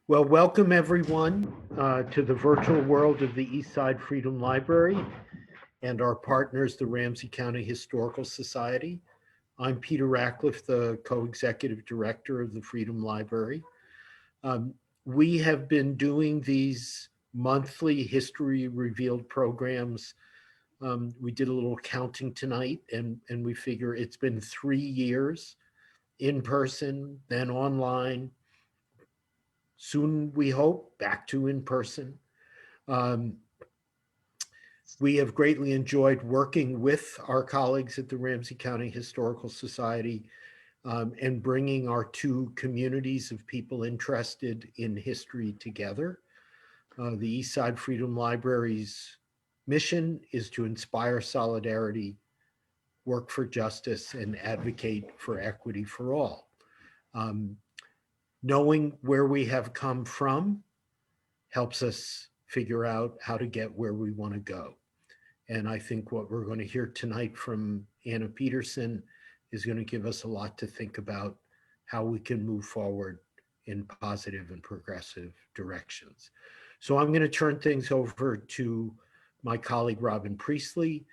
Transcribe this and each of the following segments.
Well, welcome everyone to the virtual world of the East Side Freedom Library and our partners, the Ramsey County Historical Society. I'm Peter Ratcliffe, the co-executive director of the Freedom Library. We have been doing these monthly history revealed programs. We did a little counting tonight, and we figure it's been 3 years in person, then online. Soon, we hope, back to in person. We have greatly enjoyed working with our colleagues at the Ramsey County Historical Society and bringing our two communities of people interested in history together. The East Side Freedom Library's mission is to inspire solidarity, work for justice, and advocate for equity for all. Knowing where we have come from helps us figure out how to get where we want to go. And I think what we're going to hear tonight from Anna Peterson is going to give us a lot to think about how we can move forward in positive and progressive directions. So I'm going to turn things over to my colleague, Robin Priestley.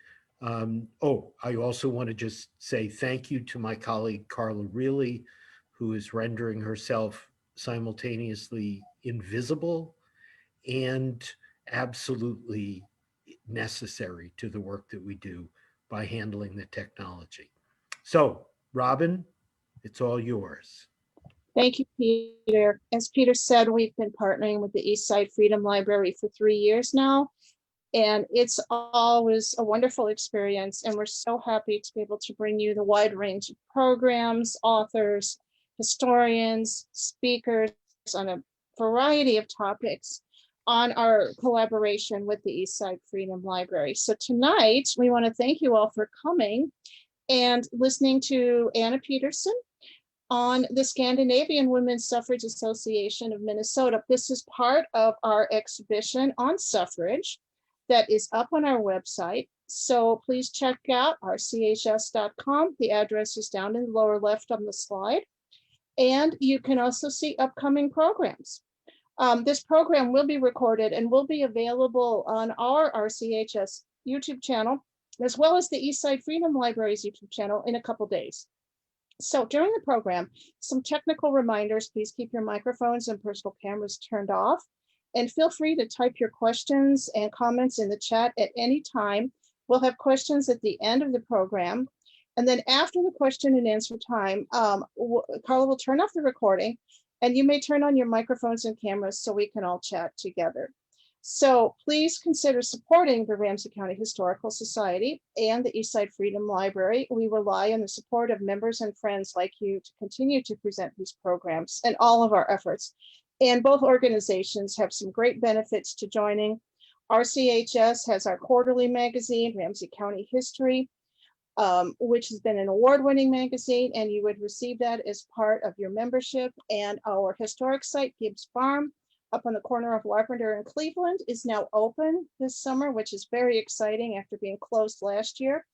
I also want to just say thank you to my colleague, Carla Reilly, who is rendering herself simultaneously invisible and absolutely necessary to the work that we do by handling the technology. So, Robin, it's all yours. Thank you, Peter. As Peter said, we've been partnering with the East Side Freedom Library for 3 years now, and it's always a wonderful experience, and we're so happy to be able to bring you the wide range of programs, authors, historians, speakers on a variety of topics on our collaboration with the East Side Freedom Library. So tonight, we want to thank you all for coming and listening to Anna Peterson on the Scandinavian Woman Suffrage Association of Minnesota. This is part of our exhibition on suffrage that is up on our website. So please check out rchs.com. The address is down in the lower left on the slide. And you can also see upcoming programs. This program will be recorded and will be available on our RCHS YouTube channel, as well as the East Side Freedom Library's YouTube channel in a couple days. So during the program, some technical reminders: please keep your microphones and personal cameras turned off, and feel free to type your questions and comments in the chat at any time. We'll have questions at the end of the program. And then after the question and answer time, Carla will turn off the recording, and you may turn on your microphones and cameras so we can all chat together. So please consider supporting the Ramsey County Historical Society and the East Side Freedom Library. We rely on the support of members and friends like you to continue to present these programs and all of our efforts. And both organizations have some great benefits to joining. RCHS has our quarterly magazine, Ramsey County History, which has been an award-winning magazine, and you would receive that as part of your membership. And our historic site, Gibbs Farm, up on the corner of Larpenteur and Cleveland, is now open this summer, which is very exciting after being closed last year.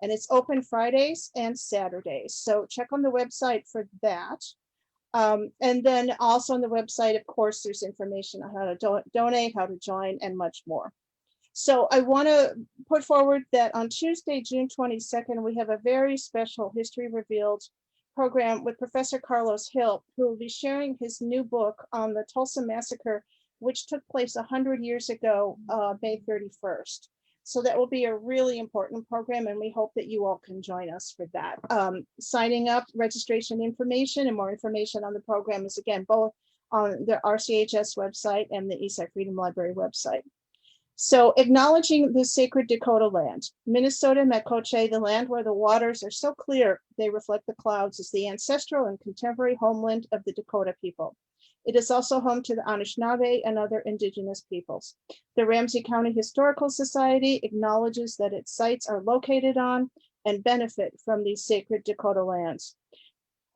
And it's open Fridays and Saturdays. So check on the website for that. And then also on the website, of course, there's information on how to donate, how to join, and much more. So I want to put forward that on Tuesday, June 22nd, we have a very special History Revealed program with Professor Carlos Hill, who will be sharing his new book on the Tulsa Massacre, which took place 100 years ago, May 31st. So that will be a really important program, and we hope that you all can join us for that. Signing up, registration information, and more information on the program is, again, both on the RCHS website and the East Side Freedom Library website. So acknowledging the sacred Dakota land, Minnesota Makoche, the land where the waters are so clear they reflect the clouds, is the ancestral and contemporary homeland of the Dakota people. It is also home to the Anishinaabe and other indigenous peoples. The Ramsey County Historical Society acknowledges that its sites are located on and benefit from these sacred Dakota lands.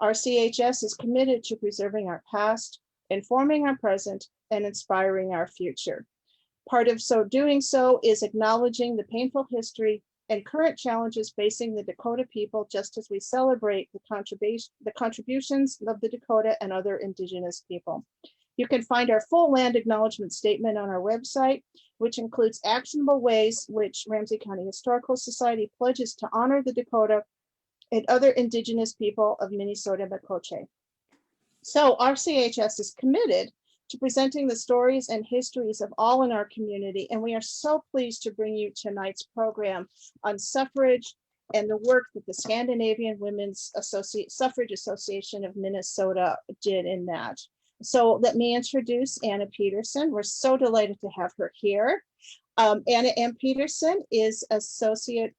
RCHS is committed to preserving our past, informing our present, and inspiring our future. Part of doing so is acknowledging the painful history and current challenges facing the Dakota people, just as we celebrate the contributions of the Dakota and other indigenous people. You can find our full land acknowledgement statement on our website, which includes actionable ways which Ramsey County Historical Society pledges to honor the Dakota and other Indigenous people of Minnesota Makoche. So RCHS is committed to presenting the stories and histories of all in our community, and we are so pleased to bring you tonight's program on suffrage and the work that the Scandinavian Women Suffrage Association of Minnesota did in that. So let me introduce Anna Peterson. We're so delighted to have her here. Anna M. Peterson is Associate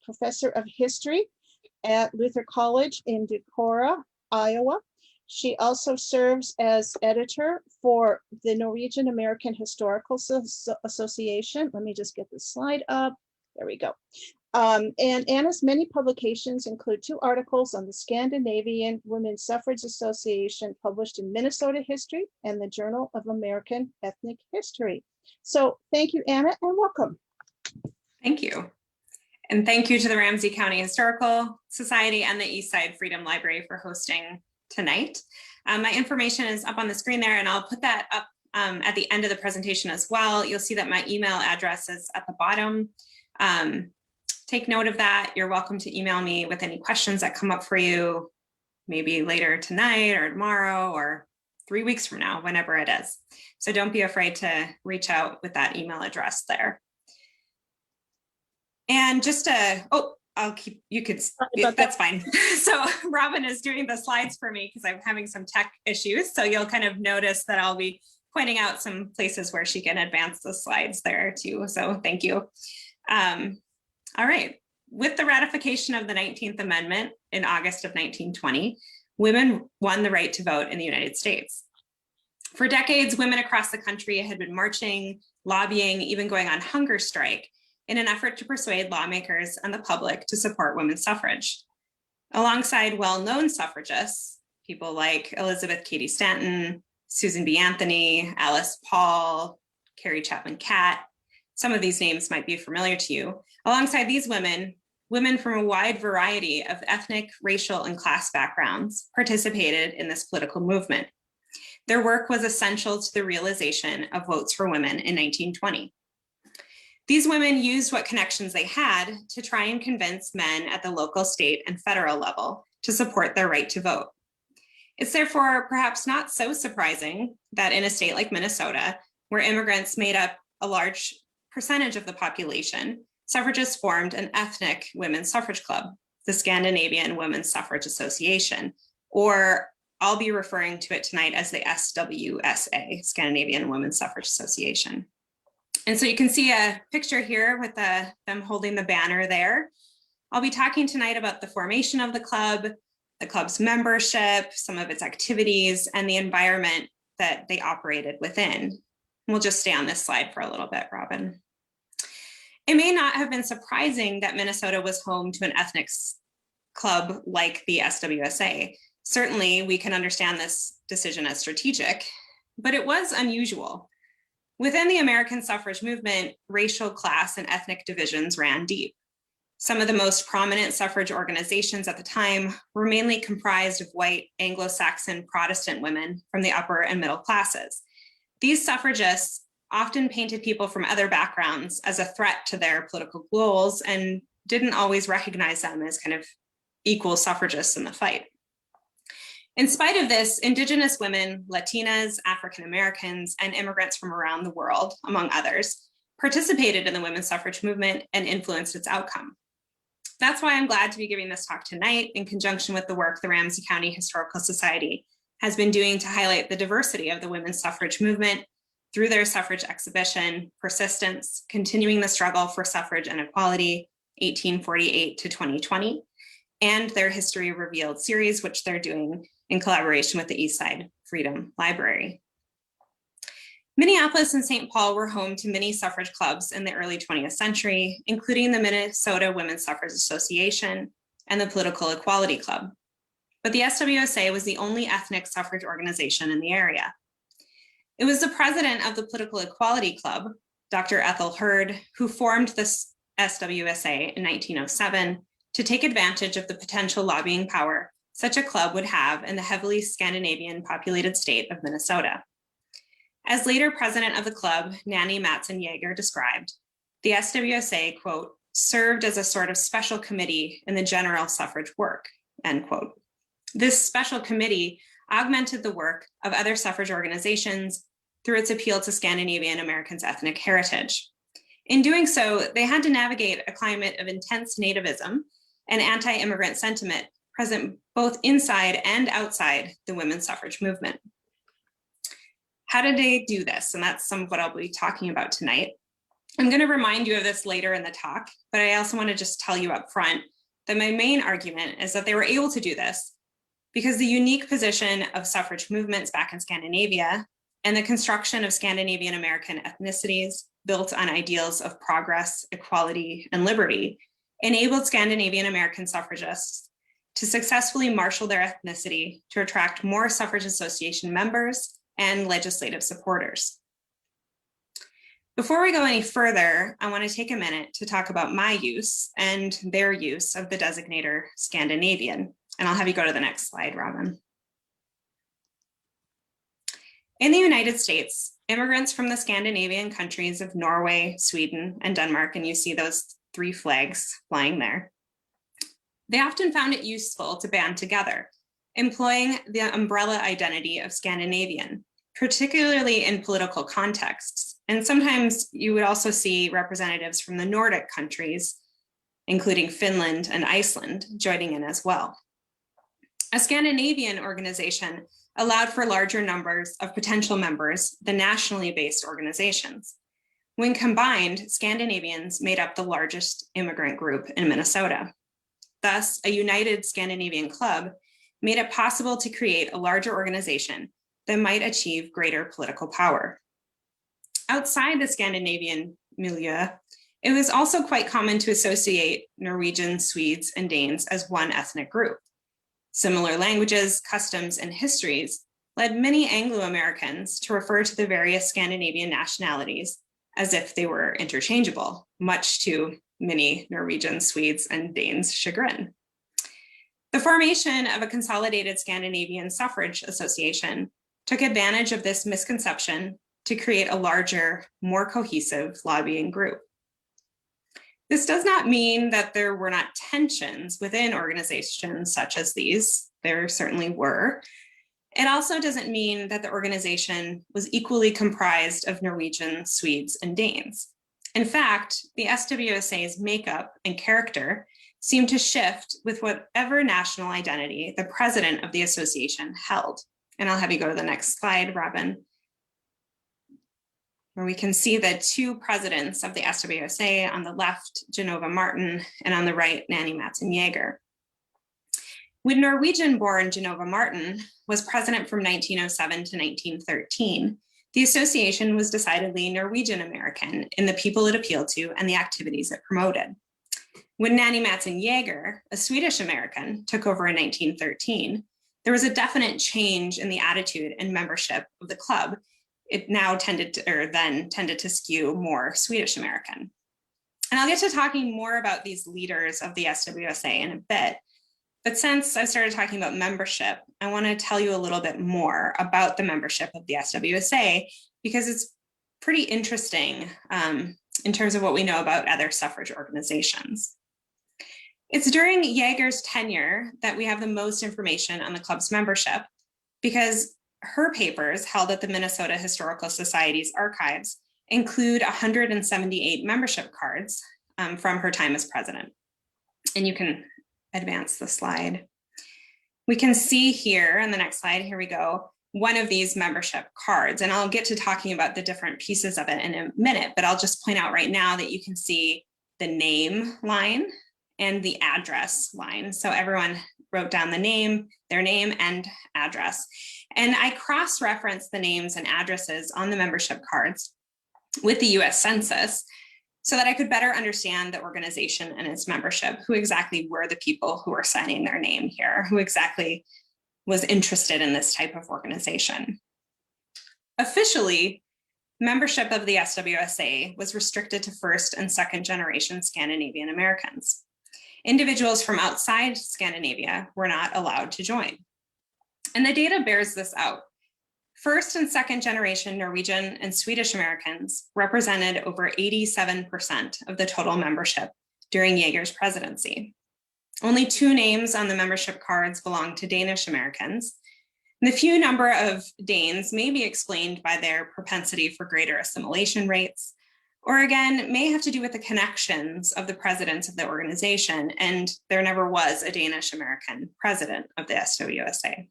Professor of History at Luther College in Decorah, Iowa. She also serves as editor for the Norwegian-American Historical Association. Let me just get the slide up. There we go. And Anna's many publications include 2 articles on the Scandinavian Woman Suffrage Association published in Minnesota History and the Journal of American Ethnic History. So thank you, Anna, and welcome. Thank you. And thank you to the Ramsey County Historical Society and the Eastside Freedom Library for hosting tonight. My information is up on the screen there, and I'll put that up at the end of the presentation as well. You'll see that my email address is at the bottom. Take note of that. You're welcome to email me with any questions that come up for you, maybe later tonight or tomorrow or 3 weeks from now, whenever it is. So don't be afraid to reach out with that email address there. And just I'll keep, you could, that's fine. So Robin is doing the slides for me because I'm having some tech issues. So you'll kind of notice that I'll be pointing out some places where she can advance the slides there too. So thank you. All right. With the ratification of the 19th Amendment in August of 1920, women won the right to vote in the United States. For decades, women across the country had been marching, lobbying, even going on hunger strike in an effort to persuade lawmakers and the public to support women's suffrage. Alongside well-known suffragists, people like Elizabeth Cady Stanton, Susan B. Anthony, Alice Paul, Carrie Chapman Catt, some of these names might be familiar to you. Alongside these women, women from a wide variety of ethnic, racial, and class backgrounds participated in this political movement. Their work was essential to the realization of votes for women in 1920. These women used what connections they had to try and convince men at the local, state, and federal level to support their right to vote. It's therefore perhaps not so surprising that in a state like Minnesota, where immigrants made up a large percentage of the population, suffragists formed an ethnic women's suffrage club, the Scandinavian Woman Suffrage Association, or I'll be referring to it tonight as the SWSA, Scandinavian Woman Suffrage Association. And so you can see a picture here with them holding the banner there. I'll be talking tonight about the formation of the club's membership, some of its activities, and the environment that they operated within. We'll just stay on this slide for a little bit, Robin. It may not have been surprising that Minnesota was home to an ethnic club like the SWSA. Certainly, we can understand this decision as strategic, but it was unusual. Within the American suffrage movement, racial, class, and ethnic divisions ran deep. Some of the most prominent suffrage organizations at the time were mainly comprised of white Anglo-Saxon Protestant women from the upper and middle classes. These suffragists often painted people from other backgrounds as a threat to their political goals and didn't always recognize them as kind of equal suffragists in the fight. In spite of this, Indigenous women, Latinas, African Americans, and immigrants from around the world, among others, participated in the women's suffrage movement and influenced its outcome. That's why I'm glad to be giving this talk tonight in conjunction with the work the Ramsey County Historical Society has been doing to highlight the diversity of the women's suffrage movement through their suffrage exhibition, Persistence, Continuing the Struggle for Suffrage and Equality, 1848 to 2020, and their History Revealed series, which they're doing in collaboration with the Eastside Freedom Library. Minneapolis and St. Paul were home to many suffrage clubs in the early 20th century, including the Minnesota Women's Suffrage Association and the Political Equality Club. But the SWSA was the only ethnic suffrage organization in the area. It was the president of the Political Equality Club, Dr. Ethel Hurd, who formed the SWSA in 1907 to take advantage of the potential lobbying power such a club would have in the heavily Scandinavian populated state of Minnesota. As later president of the club, Nanny Matson-Jaeger described, the SWSA, quote, served as a sort of special committee in the general suffrage work, end quote. This special committee augmented the work of other suffrage organizations through its appeal to Scandinavian Americans' ethnic heritage. In doing so, they had to navigate a climate of intense nativism and anti-immigrant sentiment present both inside and outside the women's suffrage movement. How did they do this? And that's some of what I'll be talking about tonight. I'm going to remind you of this later in the talk, but I also want to just tell you up front that my main argument is that they were able to do this because the unique position of suffrage movements back in Scandinavia and the construction of Scandinavian-American ethnicities built on ideals of progress, equality, and liberty enabled Scandinavian-American suffragists to successfully marshal their ethnicity to attract more suffrage association members and legislative supporters. Before we go any further, I want to take a minute to talk about my use and their use of the designator Scandinavian. And I'll have you go to the next slide, Robin. In the United States, immigrants from the Scandinavian countries of Norway, Sweden, and Denmark, and you see those 3 flags flying there, they often found it useful to band together, employing the umbrella identity of Scandinavian, particularly in political contexts. And sometimes you would also see representatives from the Nordic countries, including Finland and Iceland, joining in as well. A Scandinavian organization allowed for larger numbers of potential members than nationally based organizations. When combined, Scandinavians made up the largest immigrant group in Minnesota. Thus, a united Scandinavian club made it possible to create a larger organization that might achieve greater political power. Outside the Scandinavian milieu, it was also quite common to associate Norwegians, Swedes, and Danes as one ethnic group. Similar languages, customs, and histories led many Anglo-Americans to refer to the various Scandinavian nationalities as if they were interchangeable, much to many Norwegians, Swedes, and Danes' chagrin. The formation of a consolidated Scandinavian Suffrage Association took advantage of this misconception to create a larger, more cohesive lobbying group. This does not mean that there were not tensions within organizations such as these. There certainly were. It also doesn't mean that the organization was equally comprised of Norwegians, Swedes, and Danes. In fact, the SWSA's makeup and character seemed to shift with whatever national identity the president of the association held. And I'll have you go to the next slide, Robin, where we can see the 2 presidents of the SWSA, on the left, Genova Martin, and on the right, Nanny Matson-Jaeger. When Norwegian-born Genova Martin was president from 1907 to 1913, the association was decidedly Norwegian-American in the people it appealed to and the activities it promoted. When Nanny Matson-Jaeger, a Swedish-American, took over in 1913, there was a definite change in the attitude and membership of the club. It now tended to skew more Swedish American. And I'll get to talking more about these leaders of the SWSA in a bit. But since I started talking about membership, I want to tell you a little bit more about the membership of the SWSA, because it's pretty interesting in terms of what we know about other suffrage organizations. It's during Jaeger's tenure that we have the most information on the club's membership, because her papers held at the Minnesota Historical Society's archives include 178 membership cards from her time as president. And you can advance the slide. We can see here on the next slide, here we go, one of these membership cards. And I'll get to talking about the different pieces of it in a minute, but I'll just point out right now that you can see the name line and the address line. So everyone wrote down the name, their name and address. And I cross-referenced the names and addresses on the membership cards with the US Census so that I could better understand the organization and its membership, who exactly were the people who were signing their name here, who exactly was interested in this type of organization. Officially, membership of the SWSA was restricted to first and second generation Scandinavian Americans. Individuals from outside Scandinavia were not allowed to join. And the data bears this out. First and second generation Norwegian and Swedish Americans represented over 87% of the total membership during Jaeger's presidency. Only 2 names on the membership cards belong to Danish Americans. The few number of Danes may be explained by their propensity for greater assimilation rates, or again, may have to do with the connections of the presidents of the organization, and there never was a Danish American president of the SWSA.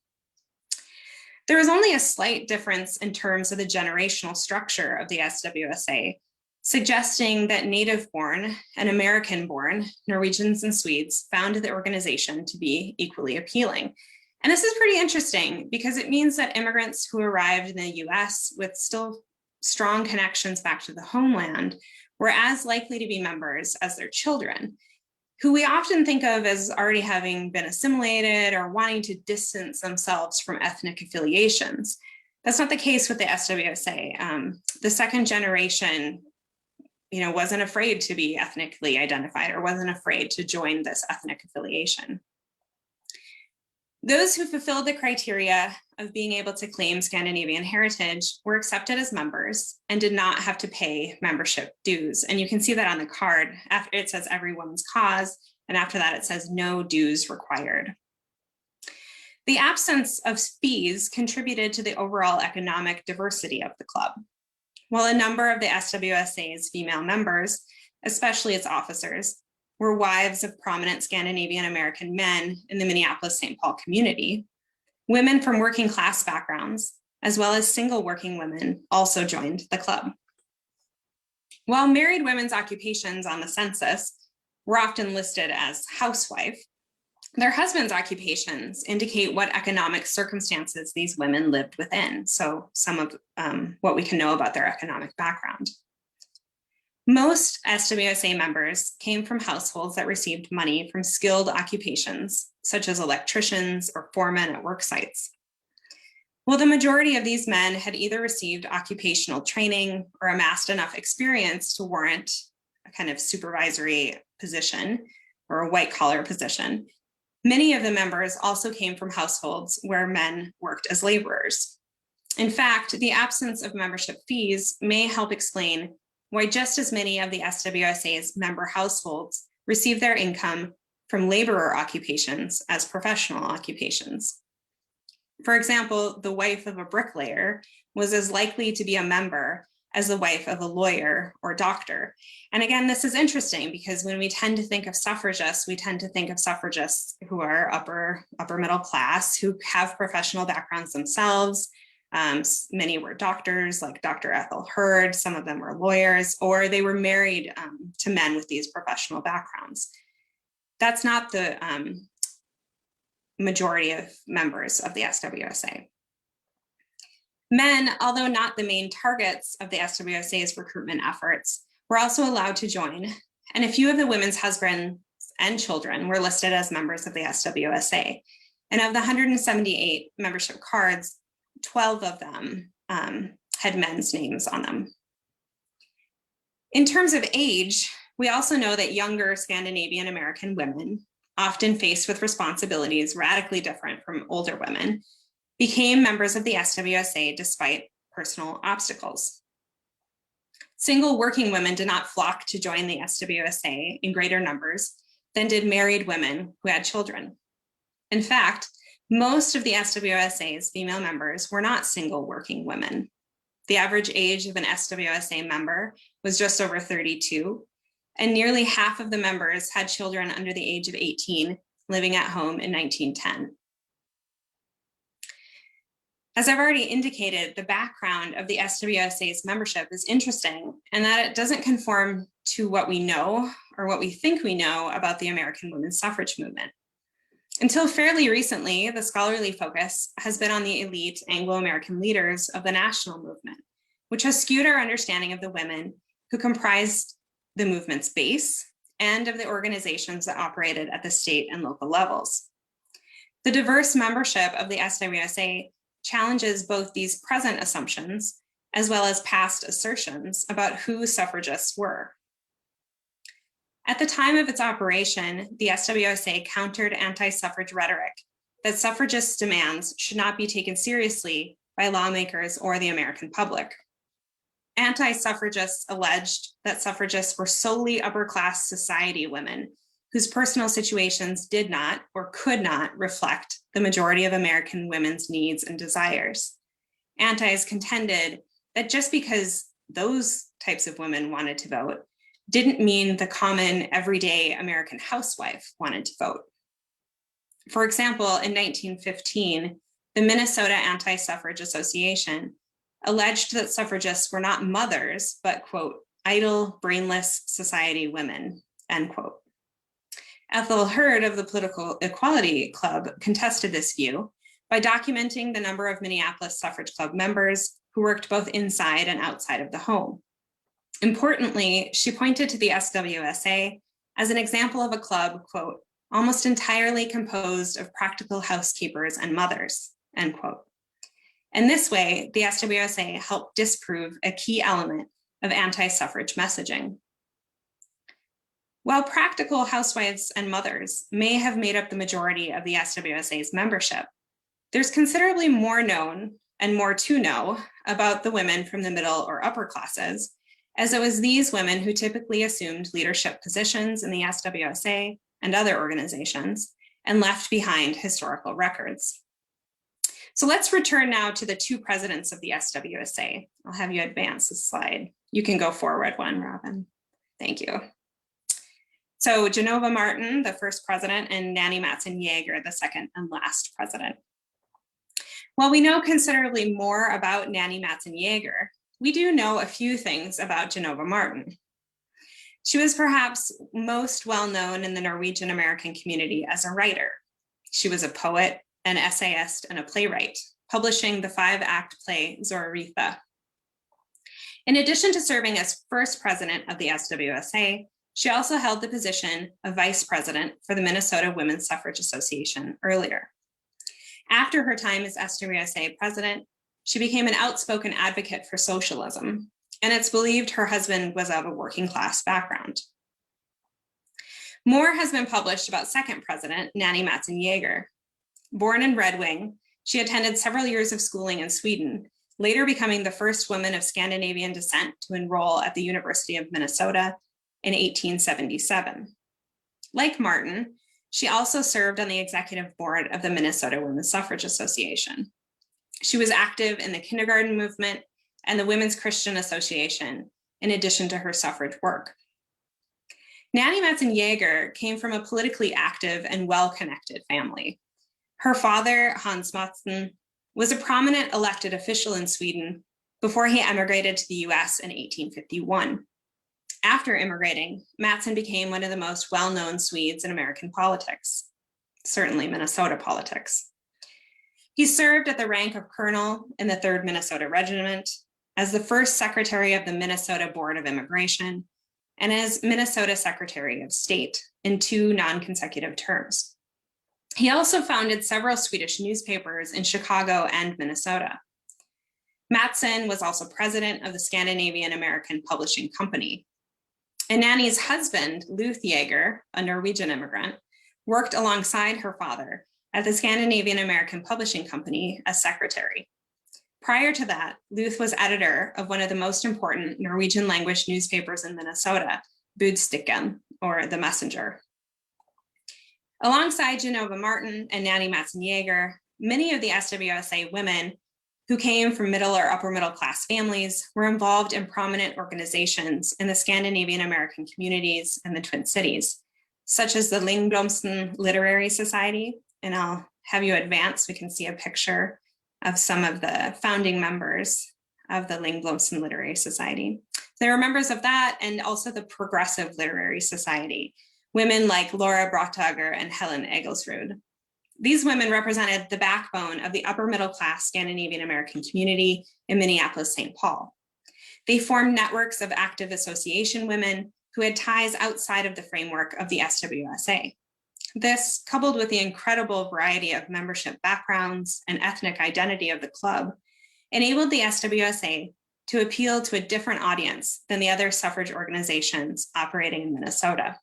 There was only a slight difference in terms of the generational structure of the SWSA, suggesting that native-born and American-born Norwegians and Swedes found the organization to be equally appealing. And this is pretty interesting because it means that immigrants who arrived in the US with still strong connections back to the homeland were as likely to be members as their children, who we often think of as already having been assimilated or wanting to distance themselves from ethnic affiliations. That's not the case with the SWSA. The second generation, wasn't afraid to be ethnically identified or wasn't afraid to join this ethnic affiliation. Those who fulfilled the criteria of being able to claim Scandinavian heritage were accepted as members and did not have to pay membership dues. And you can see that on the card. After it says every woman's cause, and after that it says no dues required. The absence of fees contributed to the overall economic diversity of the club. While a number of the SWSA's female members, especially its officers, were wives of prominent Scandinavian-American men in the Minneapolis-St. Paul community, women from working class backgrounds, as well as single working women, also joined the club. While married women's occupations on the census were often listed as housewife, their husbands' occupations indicate what economic circumstances these women lived within, so some of what we can know about their economic background. Most SWSA members came from households that received money from skilled occupations, such as electricians or foremen at work sites. While the majority of these men had either received occupational training or amassed enough experience to warrant a kind of supervisory position or a white-collar position, many of the members also came from households where men worked as laborers. In fact, the absence of membership fees may help explain why just as many of the SWSA's member households receive their income from laborer occupations as professional occupations. For example, the wife of a bricklayer was as likely to be a member as the wife of a lawyer or doctor. And again, this is interesting because when we tend to think of suffragists, we tend to think of suffragists who are upper middle class, who have professional backgrounds themselves. Many were doctors, like Dr. Ethel Hurd. Some of them were lawyers, or they were married to men with these professional backgrounds. That's not the majority of members of the SWSA. Men, although not the main targets of the SWSA's recruitment efforts, were also allowed to join, and a few of the women's husbands and children were listed as members of the SWSA. And of the 178 membership cards, 12 of them had men's names on them. In terms of age, we also know that younger Scandinavian-American women, often faced with responsibilities radically different from older women, became members of the SWSA despite personal obstacles. Single working women did not flock to join the SWSA in greater numbers than did married women who had children. In fact, most of the SWSA's female members were not single working women. The average age of an SWSA member was just over 32, and nearly half of the members had children under the age of 18 living at home in 1910. As I've already indicated, the background of the SWSA's membership is interesting in that it doesn't conform to what we know or what we think we know about the American women's suffrage movement. Until fairly recently, the scholarly focus has been on the elite Anglo-American leaders of the national movement, which has skewed our understanding of the women who comprised the movement's base and of the organizations that operated at the state and local levels. The diverse membership of the SWSA challenges both these present assumptions as well as past assertions about who suffragists were. At the time of its operation, the SWSA countered anti-suffrage rhetoric that suffragists' demands should not be taken seriously by lawmakers or the American public. Anti-suffragists alleged that suffragists were solely upper-class society women whose personal situations did not or could not reflect the majority of American women's needs and desires. Antis contended that just because those types of women wanted to vote didn't mean the common everyday American housewife wanted to vote. For example, in 1915, the Minnesota Anti-Suffrage Association alleged that suffragists were not mothers, but, quote, idle, brainless society women, end quote. Ethel Hurd of the Political Equality Club contested this view by documenting the number of Minneapolis Suffrage Club members who worked both inside and outside of the home. Importantly, she pointed to the SWSA as an example of a club, quote, almost entirely composed of practical housekeepers and mothers, end quote. In this way, the SWSA helped disprove a key element of anti-suffrage messaging. While practical housewives and mothers may have made up the majority of the SWSA's membership, there's considerably more known and more to know about the women from the middle or upper classes, as it was these women who typically assumed leadership positions in the SWSA and other organizations and left behind historical records. So let's return now to the two presidents of the SWSA. I'll have you advance the slide. You can go forward one, Robin. Thank you. So Genova Martin, the first president, and Nanny Matson Yeager, the second and last president. While we know considerably more about Nanny Matson Yeager, we do know a few things about Genova Martin. She was perhaps most well known in the Norwegian-American community as a writer. She was a poet, an essayist, and a playwright, publishing the 5-act play Zoritha. In addition to serving as first president of the SWSA, she also held the position of vice president for the Minnesota Women Suffrage Association earlier. After her time as SWSA president, she became an outspoken advocate for socialism, and it's believed her husband was of a working class background. More has been published about second president, Nanny Matson Yeager. Born in Red Wing, she attended several years of schooling in Sweden, later becoming the first woman of Scandinavian descent to enroll at the University of Minnesota in 1877. Like Martin, she also served on the executive board of the Minnesota Woman Suffrage Association. She was active in the kindergarten movement and the Women's Christian Association, in addition to her suffrage work. Nanny Matson Yeager came from a politically active and well-connected family. Her father, Hans Matson, was a prominent elected official in Sweden before he emigrated to the US in 1851. After immigrating, Matson became one of the most well-known Swedes in American politics, certainly Minnesota politics. He served at the rank of colonel in the 3rd Minnesota Regiment, as the first secretary of the Minnesota Board of Immigration, and as Minnesota Secretary of State in 2 non-consecutive terms. He also founded several Swedish newspapers in Chicago and Minnesota. Matson was also president of the Scandinavian-American Publishing Company. And Nanny's husband, Luth Yeager, a Norwegian immigrant, worked alongside her father at the Scandinavian-American Publishing Company as secretary. Prior to that, Luth was editor of one of the most important Norwegian language newspapers in Minnesota, Budstikken, or The Messenger. Alongside Genova Martin and Nanny Matson Yeager, many of the SWSA women who came from middle or upper middle class families were involved in prominent organizations in the Scandinavian-American communities in the Twin Cities, such as the Lingblomsten Literary Society. And I'll have you advance, we can see a picture of some of the founding members of the Lingblomsten Literary Society. They were members of that and also the Progressive Literary Society, women like Laura Brotager and Helen Egglesrud. These women represented the backbone of the upper middle class Scandinavian-American community in Minneapolis-St. Paul. They formed networks of active association women who had ties outside of the framework of the SWSA. This, coupled with the incredible variety of membership backgrounds and ethnic identity of the club, enabled the SWSA to appeal to a different audience than the other suffrage organizations operating in Minnesota.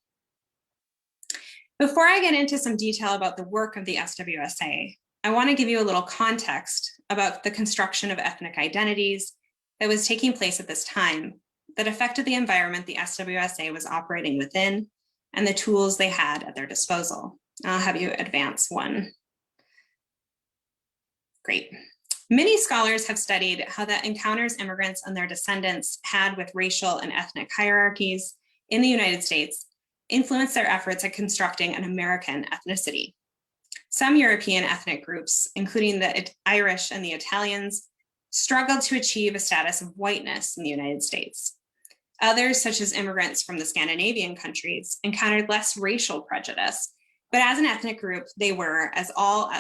Before I get into some detail about the work of the SWSA, I want to give you a little context about the construction of ethnic identities that was taking place at this time that affected the environment the SWSA was operating within and the tools they had at their disposal. I'll have you advance one. Great. Many scholars have studied how the encounters immigrants and their descendants had with racial and ethnic hierarchies in the United States influenced their efforts at constructing an American ethnicity. Some European ethnic groups, including the Irish and the Italians, struggled to achieve a status of whiteness in the United States. Others, such as immigrants from the Scandinavian countries, encountered less racial prejudice, but as an ethnic group, they were, as all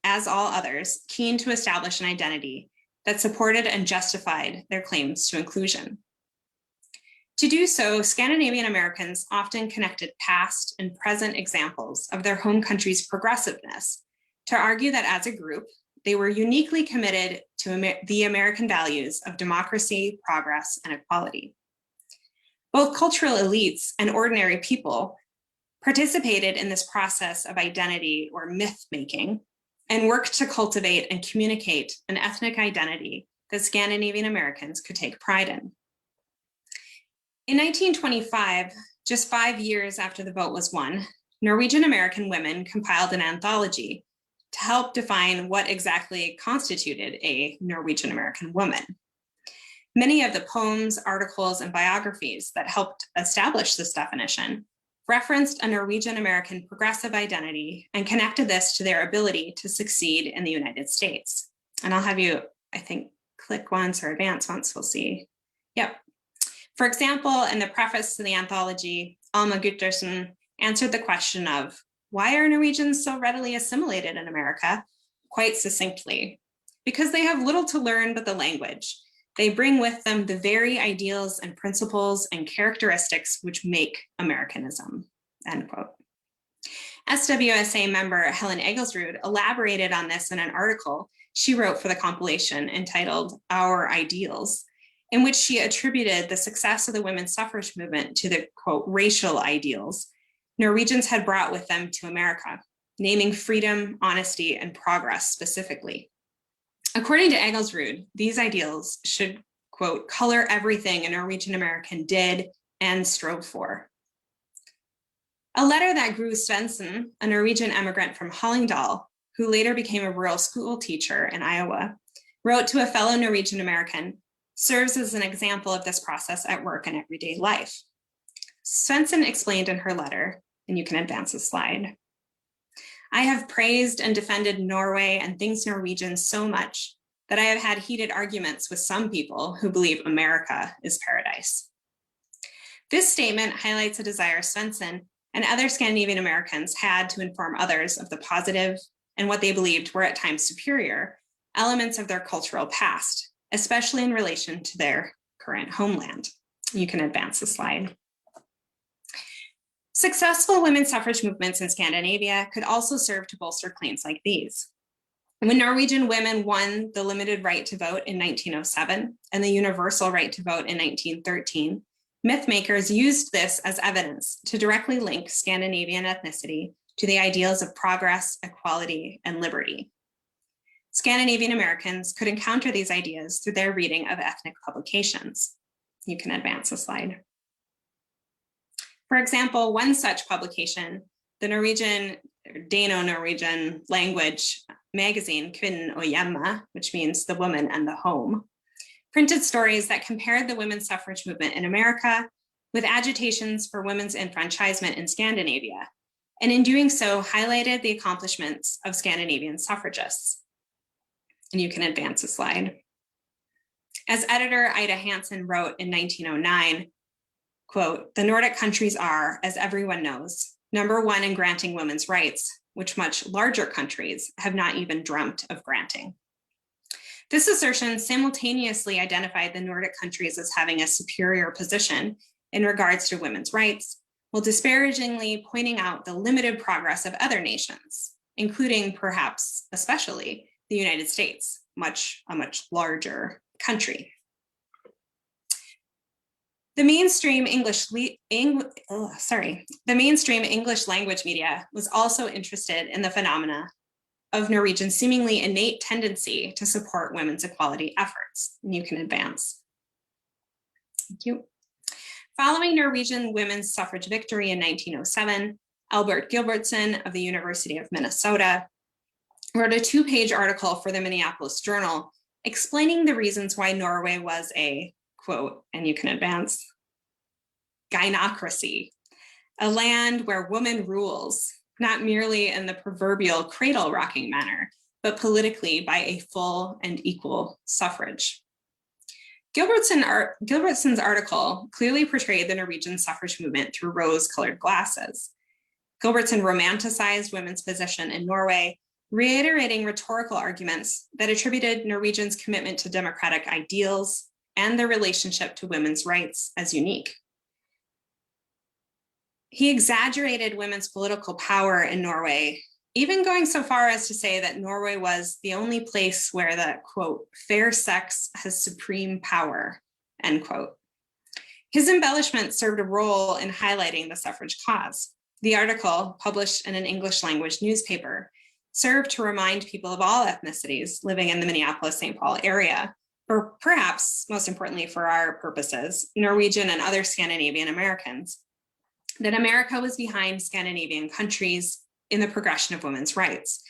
others, keen to establish an identity that supported and justified their claims to inclusion. To do so, Scandinavian Americans often connected past and present examples of their home country's progressiveness to argue that as a group, they were uniquely committed to the American values of democracy, progress, and equality. Both cultural elites and ordinary people participated in this process of identity or myth-making and worked to cultivate and communicate an ethnic identity that Scandinavian Americans could take pride in. In 1925, just 5 years after the vote was won, Norwegian-American women compiled an anthology to help define what exactly constituted a Norwegian-American woman. Many of the poems, articles, and biographies that helped establish this definition referenced a Norwegian-American progressive identity and connected this to their ability to succeed in the United States. And I'll have you, I think, click once or advance once, we'll see. Yep. For example, in the preface to the anthology, Alma Gutterson answered the question of, why are Norwegians so readily assimilated in America? Quite succinctly, because they have little to learn but the language. They bring with them the very ideals and principles and characteristics which make Americanism, end quote. SWSA member Helen Egglesrud elaborated on this in an article she wrote for the compilation entitled Our Ideals, in which she attributed the success of the women's suffrage movement to the, quote, racial ideals Norwegians had brought with them to America, naming freedom, honesty, and progress specifically. According to Egglesrud, these ideals should, quote, color everything a Norwegian-American did and strove for. A letter that Gru Svensson, a Norwegian immigrant from Hallingdal, who later became a rural school teacher in Iowa, wrote to a fellow Norwegian-American, serves as an example of this process at work and everyday life. Svensson explained in her letter, and you can advance the slide, I have praised and defended Norway and things Norwegian so much that I have had heated arguments with some people who believe America is paradise. This statement highlights a desire Svensson and other Scandinavian Americans had to inform others of the positive and what they believed were at times superior elements of their cultural past, especially in relation to their current homeland. You can advance the slide. Successful women's suffrage movements in Scandinavia could also serve to bolster claims like these. When Norwegian women won the limited right to vote in 1907 and the universal right to vote in 1913, mythmakers used this as evidence to directly link Scandinavian ethnicity to the ideals of progress, equality, and liberty. Scandinavian Americans could encounter these ideas through their reading of ethnic publications. You can advance the slide. For example, one such publication, the Dano-Norwegian language magazine Kvinnen og Hjemme, which means the woman and the home, printed stories that compared the women's suffrage movement in America with agitations for women's enfranchisement in Scandinavia, and in doing so, highlighted the accomplishments of Scandinavian suffragists. And you can advance the slide. As editor Ida Hansen wrote in 1909, quote, the Nordic countries are, as everyone knows, #1 in granting women's rights, which much larger countries have not even dreamt of granting. This assertion simultaneously identified the Nordic countries as having a superior position in regards to women's rights, while disparagingly pointing out the limited progress of other nations, including perhaps especially the United States, a much larger country. The mainstream English language media was also interested in the phenomena of Norwegians' seemingly innate tendency to support women's equality efforts. And you can advance. Thank you. Following Norwegian women's suffrage victory in 1907, Albert Gilbertson of the University of Minnesota wrote a 2-page article for the Minneapolis Journal explaining the reasons why Norway was a, quote, and you can advance, gynocracy, a land where woman rules, not merely in the proverbial cradle-rocking manner, but politically by a full and equal suffrage. Gilbertson's article clearly portrayed the Norwegian suffrage movement through rose-colored glasses. Gilbertson romanticized women's position in Norway, reiterating rhetorical arguments that attributed Norwegians' commitment to democratic ideals and their relationship to women's rights as unique. He exaggerated women's political power in Norway, even going so far as to say that Norway was the only place where the, quote, fair sex has supreme power, end quote. His embellishment served a role in highlighting the suffrage cause. The article, published in an English language newspaper, served to remind people of all ethnicities living in the Minneapolis-St. Paul area, or perhaps most importantly for our purposes, Norwegian and other Scandinavian Americans, that America was behind Scandinavian countries in the progression of women's rights.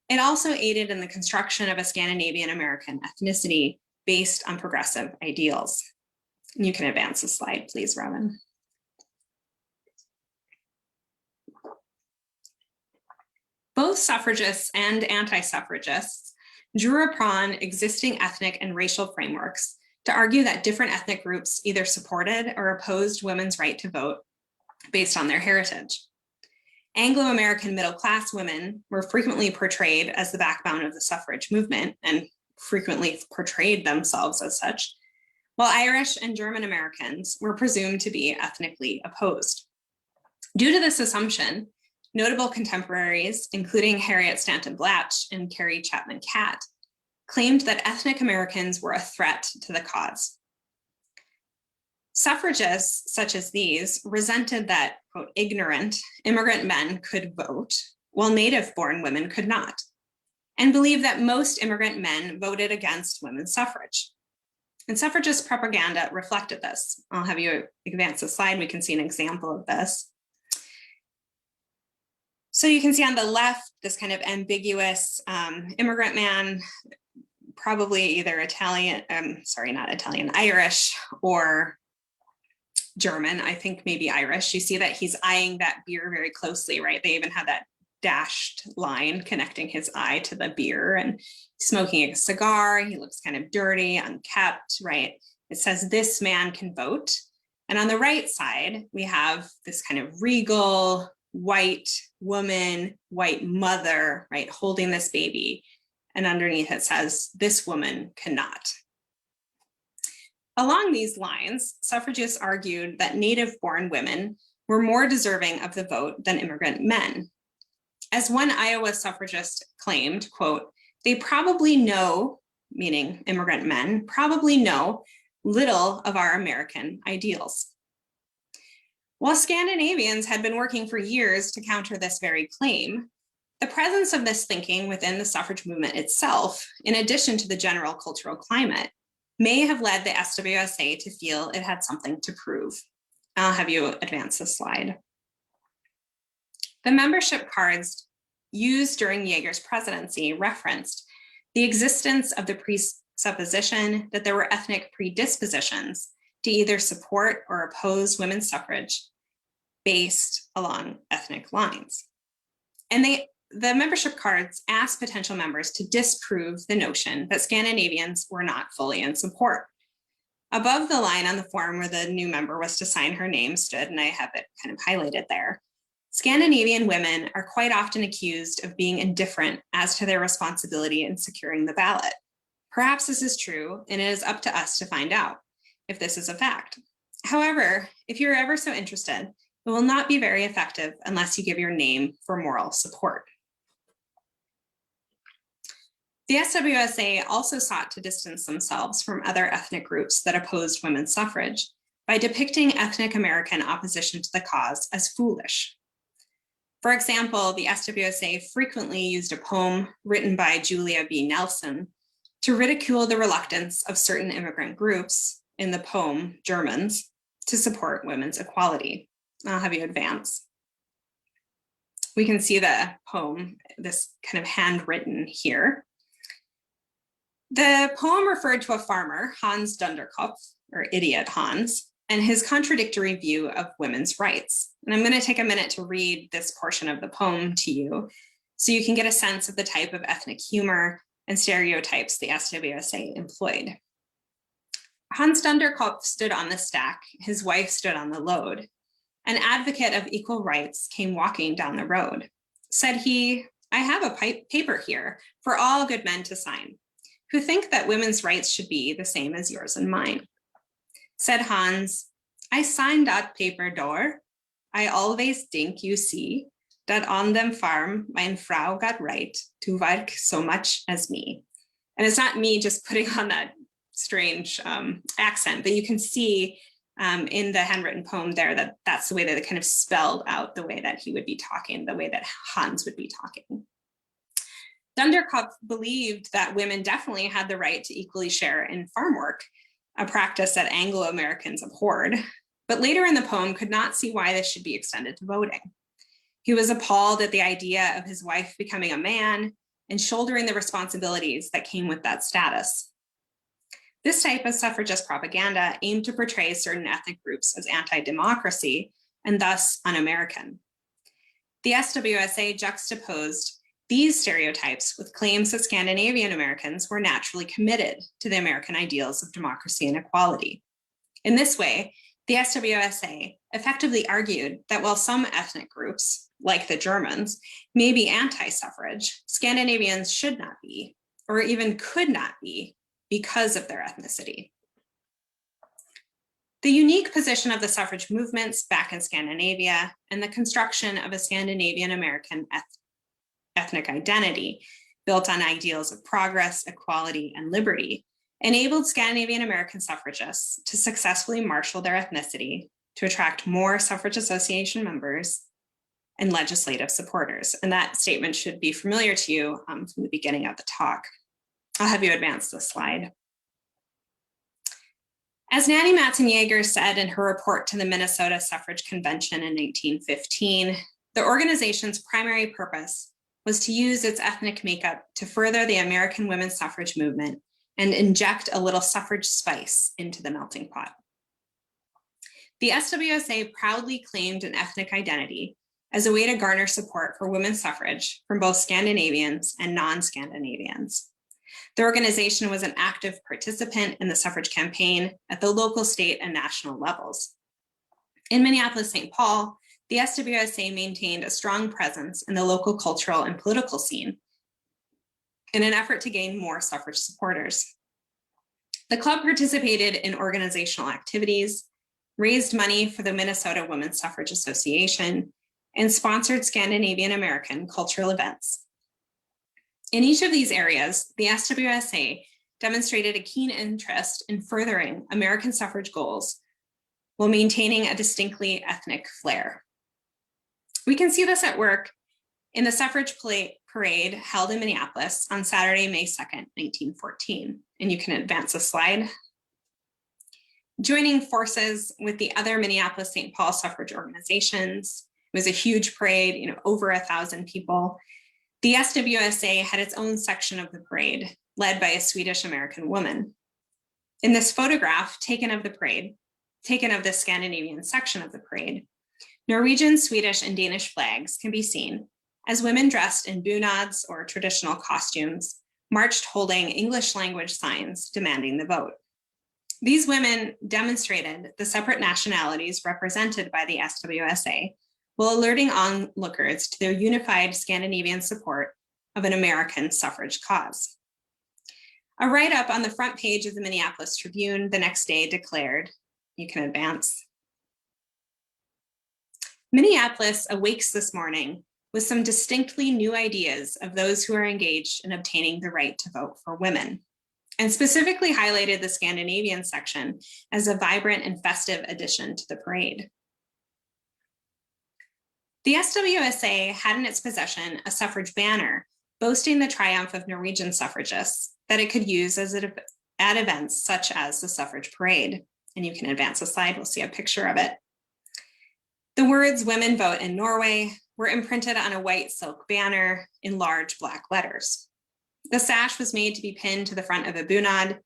It also aided in the construction of a Scandinavian-American ethnicity based on progressive ideals. You can advance the slide, please, Robin. Both suffragists and anti-suffragists drew upon existing ethnic and racial frameworks to argue that different ethnic groups either supported or opposed women's right to vote based on their heritage. Anglo-American middle-class women were frequently portrayed as the backbone of the suffrage movement and frequently portrayed themselves as such, while Irish and German Americans were presumed to be ethnically opposed. Due to this assumption, notable contemporaries, including Harriet Stanton Blatch and Carrie Chapman Catt, claimed that ethnic Americans were a threat to the cause. Suffragists, such as these, resented that, quote, ignorant immigrant men could vote, while native-born women could not, and believed that most immigrant men voted against women's suffrage. And suffragist propaganda reflected this. I'll have you advance the slide. We can see an example of this. So you can see on the left, this kind of ambiguous immigrant man, probably either Irish or German, I think maybe Irish. You see that he's eyeing that beer very closely, right? They even have that dashed line connecting his eye to the beer, and smoking a cigar. He looks kind of dirty, unkempt, right? It says this man can vote. And on the right side, we have this kind of regal white woman, white mother, right, holding this baby. And underneath it says, this woman cannot. Along these lines, suffragists argued that native-born women were more deserving of the vote than immigrant men. As one Iowa suffragist claimed, quote, they probably know, meaning immigrant men, probably know little of our American ideals. While Scandinavians had been working for years to counter this very claim, the presence of this thinking within the suffrage movement itself, in addition to the general cultural climate, may have led the SWSA to feel it had something to prove. I'll have you advance the slide. The membership cards used during Yeager's presidency referenced the existence of the presupposition that there were ethnic predispositions to either support or oppose women's suffrage based along ethnic lines. And the membership cards asked potential members to disprove the notion that Scandinavians were not fully in support. Above the line on the form where the new member was to sign her name stood, and I have it kind of highlighted there, Scandinavian women are quite often accused of being indifferent as to their responsibility in securing the ballot. Perhaps this is true, and it is up to us to find out if this is a fact. However, if you're ever so interested, it will not be very effective unless you give your name for moral support. The SWSA also sought to distance themselves from other ethnic groups that opposed women's suffrage by depicting ethnic American opposition to the cause as foolish. For example, the SWSA frequently used a poem written by Julia B. Nelson to ridicule the reluctance of certain immigrant groups, in the poem Germans, to support women's equality. I'll have you advance. We can see the poem, this kind of handwritten here. The poem referred to a farmer, Hans Dunderkopf, or Idiot Hans, and his contradictory view of women's rights. And I'm going to take a minute to read this portion of the poem to you so you can get a sense of the type of ethnic humor and stereotypes the SWSA employed. Hans Dunderkopf stood on the stack, his wife stood on the load. An advocate of equal rights came walking down the road. Said he, "I have a paper here for all good men to sign, who think that women's rights should be the same as yours and mine." Said Hans, "I signed that paper door. I always think you see that on them farm mein Frau got right to work so much as me." And it's not me just putting on that strange accent, but you can see in the handwritten poem there that that's the way that it kind of spelled out the way that he would be talking, the way that Hans would be talking. Dunderkopf believed that women definitely had the right to equally share in farm work, a practice that Anglo-Americans abhorred, but later in the poem could not see why this should be extended to voting. He was appalled at the idea of his wife becoming a man and shouldering the responsibilities that came with that status. This type of suffragist propaganda aimed to portray certain ethnic groups as anti-democracy and thus un-American. The SWSA juxtaposed these stereotypes with claims that Scandinavian Americans were naturally committed to the American ideals of democracy and equality. In this way, the SWSA effectively argued that while some ethnic groups, like the Germans, may be anti-suffrage, Scandinavians should not be, or even could not be, because of their ethnicity. The unique position of the suffrage movements back in Scandinavia and the construction of a Scandinavian-American ethnic identity built on ideals of progress, equality, and liberty enabled Scandinavian-American suffragists to successfully marshal their ethnicity to attract more suffrage association members and legislative supporters. And that statement should be familiar to you from the beginning of the talk. I'll have you advance the slide. As Nanny Matson-Yeager said in her report to the Minnesota Suffrage Convention in 1915, the organization's primary purpose was to use its ethnic makeup to further the American women's suffrage movement and inject a little suffrage spice into the melting pot. The SWSA proudly claimed an ethnic identity as a way to garner support for women's suffrage from both Scandinavians and non-Scandinavians. The organization was an active participant in the suffrage campaign at the local, state, and national levels. In Minneapolis-St. Paul, the SWSA maintained a strong presence in the local cultural and political scene in an effort to gain more suffrage supporters. The club participated in organizational activities, raised money for the Minnesota Woman Suffrage Association, and sponsored Scandinavian-American cultural events. In each of these areas, the SWSA demonstrated a keen interest in furthering American suffrage goals while maintaining a distinctly ethnic flair. We can see this at work in the suffrage parade held in Minneapolis on Saturday, May 2nd, 1914. And you can advance the slide. Joining forces with the other Minneapolis-St. Paul suffrage organizations, it was a huge parade, over 1,000 people. The SWSA had its own section of the parade, led by a Swedish-American woman. In this photograph taken of the Scandinavian section of the parade, Norwegian, Swedish, and Danish flags can be seen as women dressed in bunads or traditional costumes marched holding English language signs demanding the vote. These women demonstrated the separate nationalities represented by the SWSA while alerting onlookers to their unified Scandinavian support of an American suffrage cause. A write-up on the front page of the Minneapolis Tribune the next day declared, you can advance, "Minneapolis awakes this morning with some distinctly new ideas of those who are engaged in obtaining the right to vote for women," and specifically highlighted the Scandinavian section as a vibrant and festive addition to the parade. The SWSA had in its possession a suffrage banner boasting the triumph of Norwegian suffragists that it could use at events such as the suffrage parade. And you can advance a slide, we'll see a picture of it. The words "Women Vote in Norway" were imprinted on a white silk banner in large black letters. The sash was made to be pinned to the front of a bunad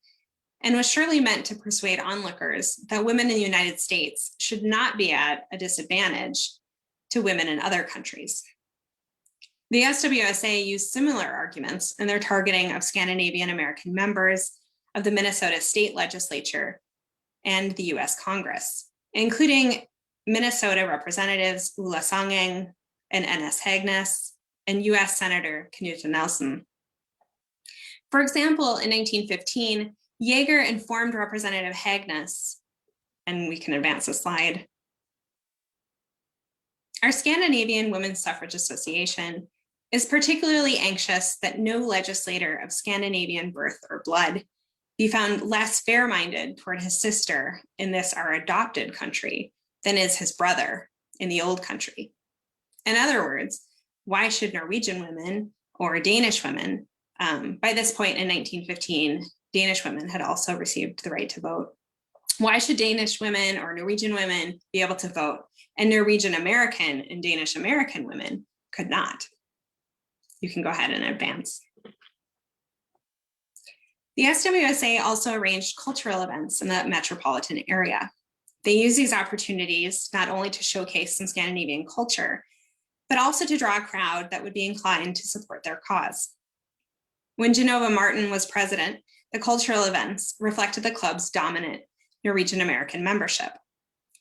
and was surely meant to persuade onlookers that women in the United States should not be at a disadvantage to women in other countries. The SWSA used similar arguments in their targeting of Scandinavian-American members of the Minnesota state legislature and the US Congress, including Minnesota Representatives Ulla Sangeng and N.S. Hagnes and US Senator Knut Nelson. For example, in 1915, Yeager informed Representative Hagnes, and we can advance the slide, "Our Scandinavian Woman Suffrage Association is particularly anxious that no legislator of Scandinavian birth or blood be found less fair-minded toward his sister in this our adopted country than is his brother in the old country. In other words, why should Norwegian women or Danish women," by this point in 1915, Danish women had also received the right to vote. "Why should Danish women or Norwegian women be able to vote and Norwegian-American and Danish-American women could not?" You can go ahead and advance. The SWSA also arranged cultural events in the metropolitan area. They used these opportunities not only to showcase some Scandinavian culture, but also to draw a crowd that would be inclined to support their cause. When Genova Martin was president, the cultural events reflected the club's dominant Norwegian-American membership.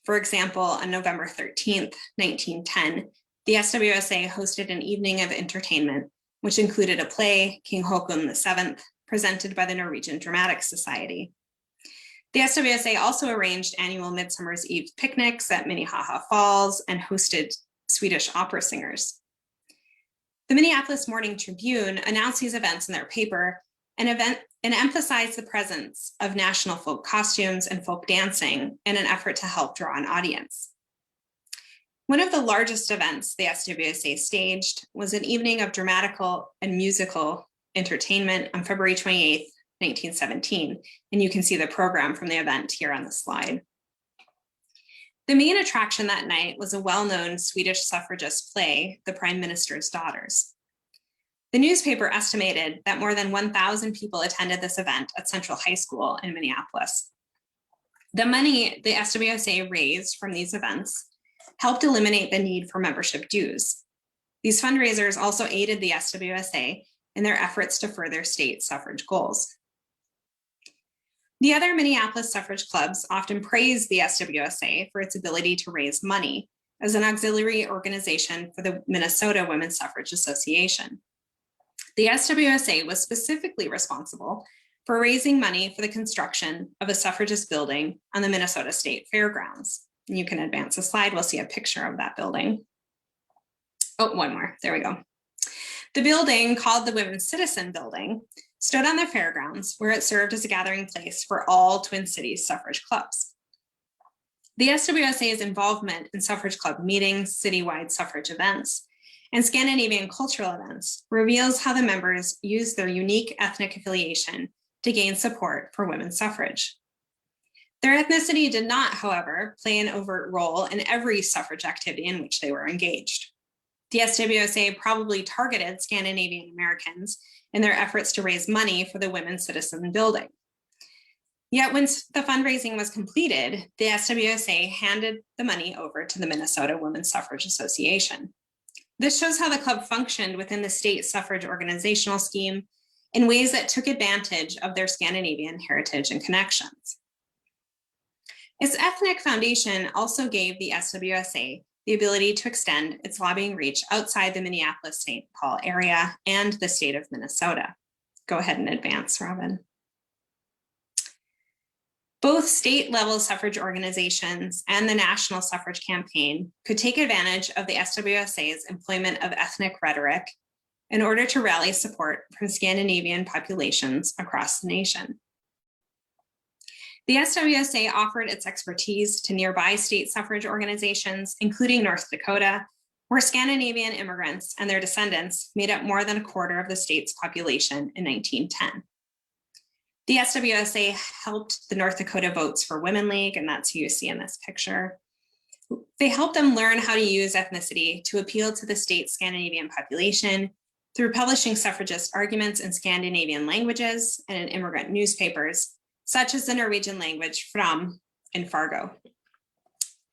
For example, on November 13th, 1910, the SWSA hosted an evening of entertainment, which included a play, King Haakon VII, presented by the Norwegian Dramatic Society. The SWSA also arranged annual Midsummer's Eve picnics at Minnehaha Falls and hosted Swedish opera singers. The Minneapolis Morning Tribune announced these events in their paper and emphasized the presence of national folk costumes and folk dancing in an effort to help draw an audience. One of the largest events the SWSA staged was an evening of dramatical and musical entertainment on February 28th, 1917, and you can see the program from the event here on the slide. The main attraction that night was a well-known Swedish suffragist play, The Prime Minister's Daughters. The newspaper estimated that more than 1,000 people attended this event at Central High School in Minneapolis. The money the SWSA raised from these events helped eliminate the need for membership dues. These fundraisers also aided the SWSA in their efforts to further state suffrage goals. The other Minneapolis suffrage clubs often praised the SWSA for its ability to raise money as an auxiliary organization for the Minnesota Women Suffrage Association. The SWSA was specifically responsible for raising money for the construction of a suffragist building on the Minnesota State Fairgrounds. And you can advance a slide, we'll see a picture of that building. Oh, one more, there we go. The building, called the Women's Citizen Building, stood on the fairgrounds where it served as a gathering place for all Twin Cities suffrage clubs. The SWSA's involvement in suffrage club meetings, citywide suffrage events, and Scandinavian cultural events reveals how the members used their unique ethnic affiliation to gain support for women's suffrage. Their ethnicity did not, however, play an overt role in every suffrage activity in which they were engaged. The SWSA probably targeted Scandinavian Americans in their efforts to raise money for the Women's Citizen Building. Yet when the fundraising was completed, the SWSA handed the money over to the Minnesota Woman Suffrage Association. This shows how the club functioned within the state suffrage organizational scheme in ways that took advantage of their Scandinavian heritage and connections. Its ethnic foundation also gave the SWSA the ability to extend its lobbying reach outside the Minneapolis-St. Paul area and the state of Minnesota. Go ahead and advance, Robin. Both state-level suffrage organizations and the National Suffrage Campaign could take advantage of the SWSA's employment of ethnic rhetoric in order to rally support from Scandinavian populations across the nation. The SWSA offered its expertise to nearby state suffrage organizations, including North Dakota, where Scandinavian immigrants and their descendants made up more than a quarter of the state's population in 1910. The SWSA helped the North Dakota Votes for Women League, and that's who you see in this picture. They helped them learn how to use ethnicity to appeal to the state's Scandinavian population through publishing suffragist arguments in Scandinavian languages and in immigrant newspapers, such as the Norwegian language Fram in Fargo.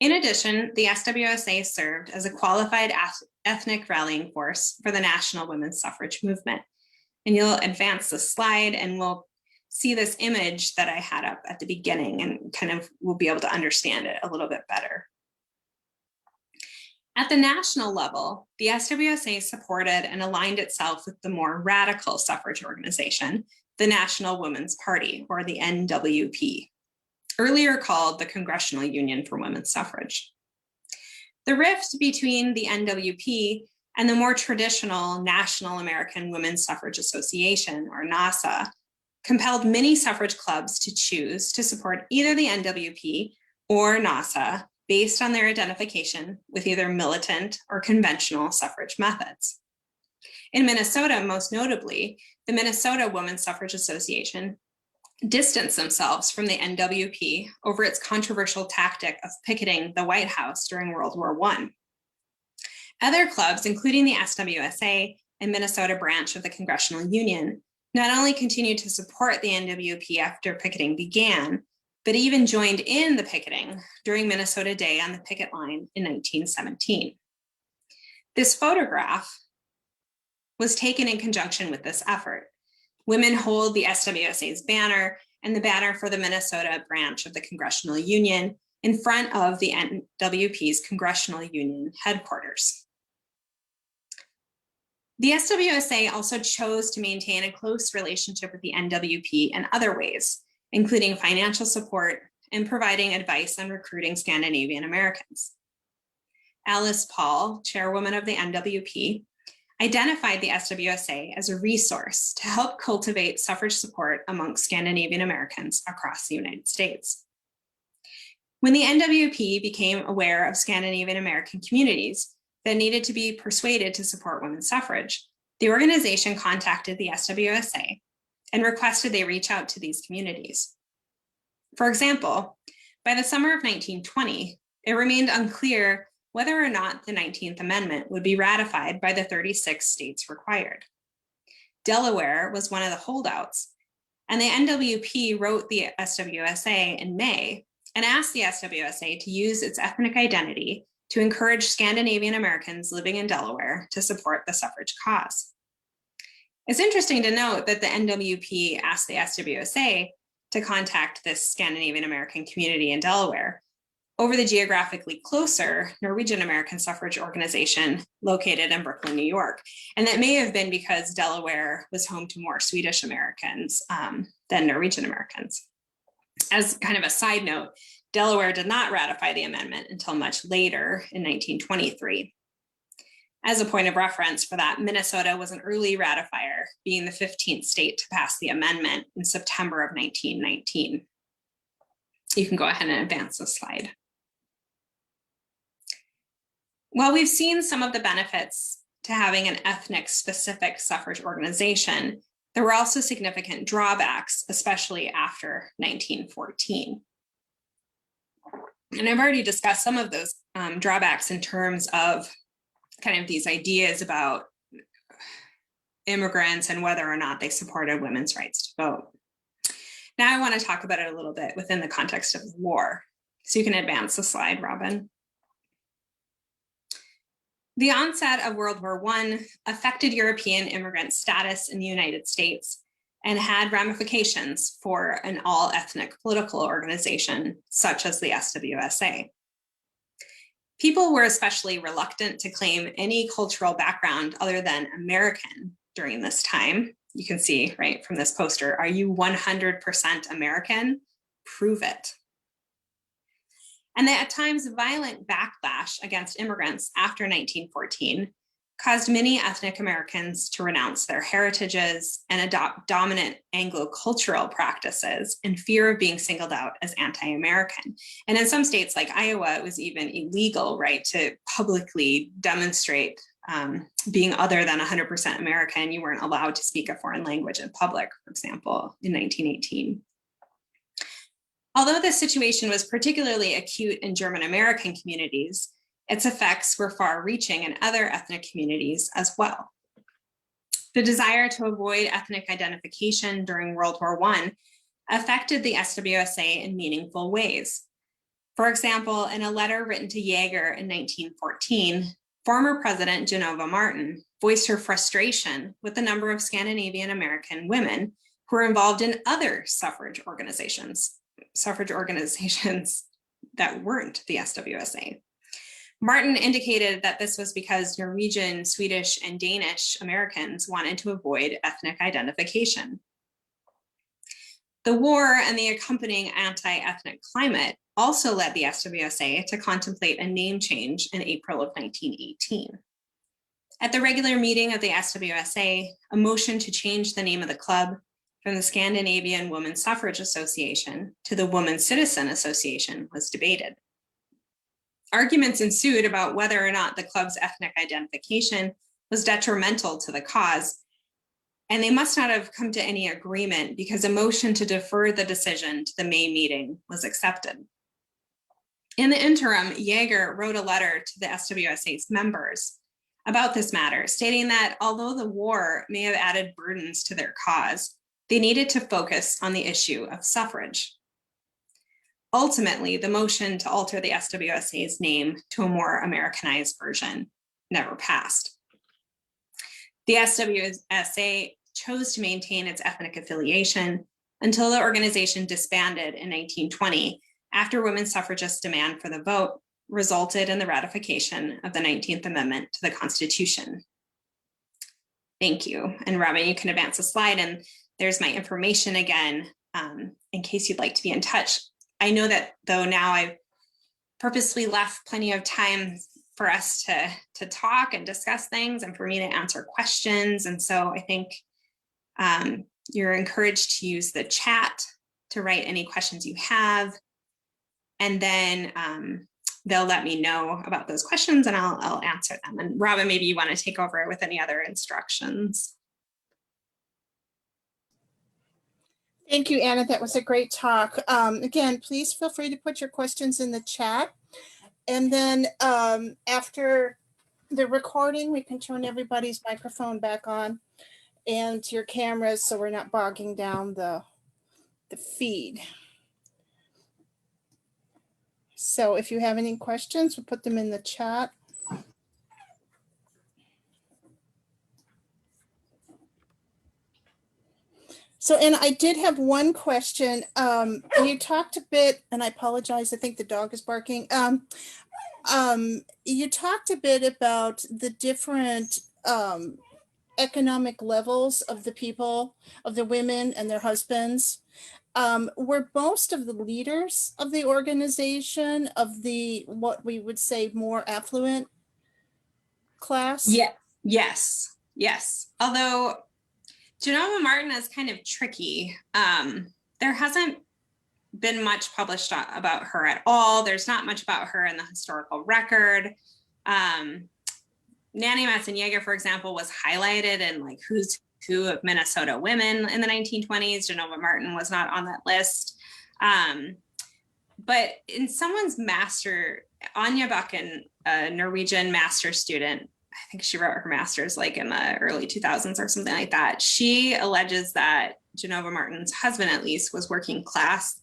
In addition, the SWSA served as a qualified ethnic rallying force for the national women's suffrage movement. And you'll advance the slide and we'll see this image that I had up at the beginning and kind of we'll be able to understand it a little bit better. At the national level, the SWSA supported and aligned itself with the more radical suffrage organization, the National Women's Party, or the NWP, earlier called the Congressional Union for Women's Suffrage. The rift between the NWP and the more traditional National American Woman Suffrage Association, or NASA, compelled many suffrage clubs to choose to support either the NWP or NASA based on their identification with either militant or conventional suffrage methods. In Minnesota, most notably, the Minnesota Woman Suffrage Association distanced themselves from the NWP over its controversial tactic of picketing the White House during World War I. Other clubs, including the SWSA and Minnesota branch of the Congressional Union, not only continued to support the NWP after picketing began, but even joined in the picketing during Minnesota Day on the picket line in 1917. This photograph was taken in conjunction with this effort. Women hold the SWSA's banner and the banner for the Minnesota branch of the Congressional Union in front of the NWP's Congressional Union headquarters. The SWSA also chose to maintain a close relationship with the NWP in other ways, including financial support and providing advice on recruiting Scandinavian Americans. Alice Paul, chairwoman of the NWP, identified the SWSA as a resource to help cultivate suffrage support amongst Scandinavian Americans across the United States. When the NWP became aware of Scandinavian American communities that needed to be persuaded to support women's suffrage, the organization contacted the SWSA and requested they reach out to these communities. For example, by the summer of 1920, it remained unclear whether or not the 19th Amendment would be ratified by the 36 states required. Delaware was one of the holdouts, and the NWP wrote the SWSA in May and asked the SWSA to use its ethnic identity to encourage Scandinavian Americans living in Delaware to support the suffrage cause. It's interesting to note that the NWP asked the SWSA to contact this Scandinavian American community in Delaware over the geographically closer Norwegian-American suffrage organization located in Brooklyn, New York. And that may have been because Delaware was home to more Swedish Americans than Norwegian Americans. As kind of a side note, Delaware did not ratify the amendment until much later in 1923. As a point of reference for that, Minnesota was an early ratifier, being the 15th state to pass the amendment in September of 1919. You can go ahead and advance the slide. While we've seen some of the benefits to having an ethnic-specific suffrage organization, there were also significant drawbacks, especially after 1914. And I've already discussed some of those drawbacks in terms of kind of these ideas about immigrants and whether or not they supported women's rights to vote. Now I want to talk about it a little bit within the context of the war. So you can advance the slide, Robin. The onset of World War I affected European immigrant status in the United States and had ramifications for an all-ethnic political organization such as the SWSA. People were especially reluctant to claim any cultural background other than American during this time. You can see right from this poster, are you 100% American? Prove it. And that at times violent backlash against immigrants after 1914 caused many ethnic Americans to renounce their heritages and adopt dominant Anglo-cultural practices in fear of being singled out as anti-American. And in some states like Iowa, it was even illegal, right, to publicly demonstrate being other than 100% American. You weren't allowed to speak a foreign language in public, for example, in 1918. Although this situation was particularly acute in German-American communities, its effects were far-reaching in other ethnic communities as well. The desire to avoid ethnic identification during World War I affected the SWSA in meaningful ways. For example, in a letter written to Jaeger in 1914, former President Genova Martin voiced her frustration with the number of Scandinavian-American women who were involved in other suffrage organizations that weren't the SWSA. Martin indicated that this was because Norwegian, Swedish, and Danish Americans wanted to avoid ethnic identification. The war and the accompanying anti-ethnic climate also led the SWSA to contemplate a name change in April of 1918. At the regular meeting of the SWSA, a motion to change the name of the club from the Scandinavian Woman Suffrage Association to the Woman Citizen Association was debated. Arguments ensued about whether or not the club's ethnic identification was detrimental to the cause, and they must not have come to any agreement because a motion to defer the decision to the May meeting was accepted. In the interim, Jaeger wrote a letter to the SWSA's members about this matter, stating that although the war may have added burdens to their cause, they needed to focus on the issue of suffrage. Ultimately, the motion to alter the SWSA's name to a more Americanized version never passed. The SWSA chose to maintain its ethnic affiliation until the organization disbanded in 1920 after women suffragists' demand for the vote resulted in the ratification of the 19th Amendment to the Constitution. Thank you. And Robin, you can advance a slide, and there's my information again, in case you'd like to be in touch. I know that though now I've purposely left plenty of time for us to talk and discuss things and for me to answer questions. And so I think you're encouraged to use the chat to write any questions you have. And then they'll let me know about those questions and I'll answer them. And Robin, maybe you want to take over with any other instructions. Thank you, Anna. That was a great talk. Again, please feel free to put your questions in the chat. And then after the recording, we can turn everybody's microphone back on and your cameras so we're not bogging down the feed. So if you have any questions, we'll put them in the chat. So, and I did have one question. You talked a bit, and I apologize, I think the dog is barking. You talked a bit about the different economic levels of the people, of the women and their husbands. Were most of the leaders of the organization of the, what we would say, more affluent class? Yeah. Yes. Although Genova Martin is kind of tricky. There hasn't been much published about her at all. There's not much about her in the historical record. Nanny Matson-Jaeger, for example, was highlighted in like Who's Who of Minnesota Women in the 1920s. Genova Martin was not on that list. But in someone's master, Anja Bakken, a Norwegian master student, I think she wrote her master's like in the early 2000s or something like that. She alleges that Genova Martin's husband, at least, was working class.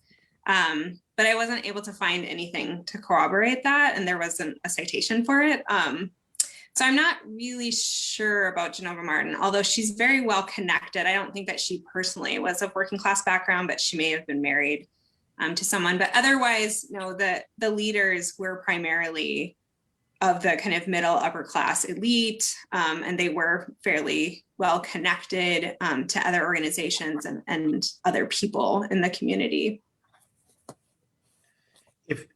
But I wasn't able to find anything to corroborate that, and there wasn't a citation for it. So I'm not really sure about Genova Martin, although she's very well connected. I don't think that she personally was of working class background, but she may have been married to someone. But otherwise, no, the leaders were primarily of the kind of middle upper class elite, and they were fairly well connected to other organizations and other people in the community.